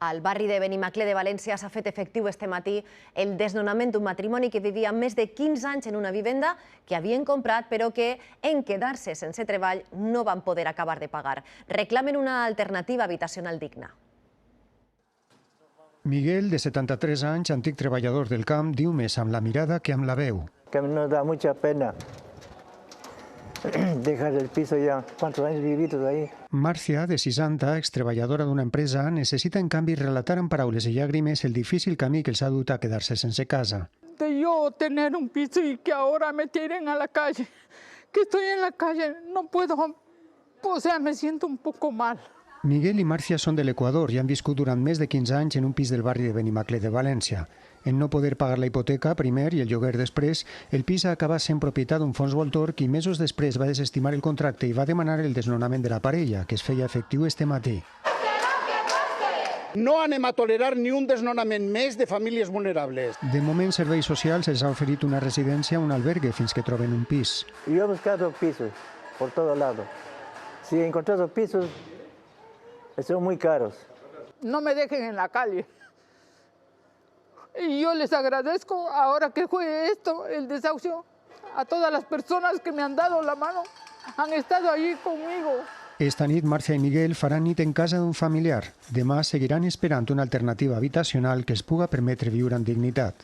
Al barri de Benimaclet de València s'ha fet efectiu este matí el desnonament d'un matrimoni que vivia més de 15 anys en una vivenda que havien comprat però que, en quedar-se sense treball, no van poder acabar de pagar. Reclamen una alternativa habitacional digna. Miguel, de 73 anys, antic treballador del camp, diu més amb la mirada que amb la veu. Que nos da mucha pena dejar el piso ya. ¿Cuántos años vividos ahí? Marcia, de 60, extreballadora d'una empresa, necessita en canvi relatar amb paraules i llàgrimes el difícil camí que els ha dut a quedar-se sense casa. De yo tener un piso y que ahora me tiren a la calle, que estoy en la calle, no puedo, o sea, me siento un poco mal. Miguel i Marcia són de l'Equador i han viscut durant més de 15 anys en un pis del barri de Benimaclet de València. En no poder pagar la hipoteca primer i el lloguer després, el pis ha acabat sent propietat d'un fons voltor qui mesos després va desestimar el contracte i va demanar el desnonament de la parella, que es feia efectiu este matí. No anem a tolerar ni un desnonament més de famílies vulnerables. De moment, Serveis Socials els ha oferit una residència, un albergue, fins que troben un pis. Yo he buscado pisos por todo lado. Si he encontrado pisos, son muy caros. No me dejen en la calle. Y yo les agradezco ahora que fue esto, el desahucio, a todas las personas que me han dado la mano, han estado allí conmigo. Esta nit, Marcia i Miguel faran nit en casa d'un familiar. Demà seguiran esperant una alternativa habitacional que els puga permetre viure amb dignitat.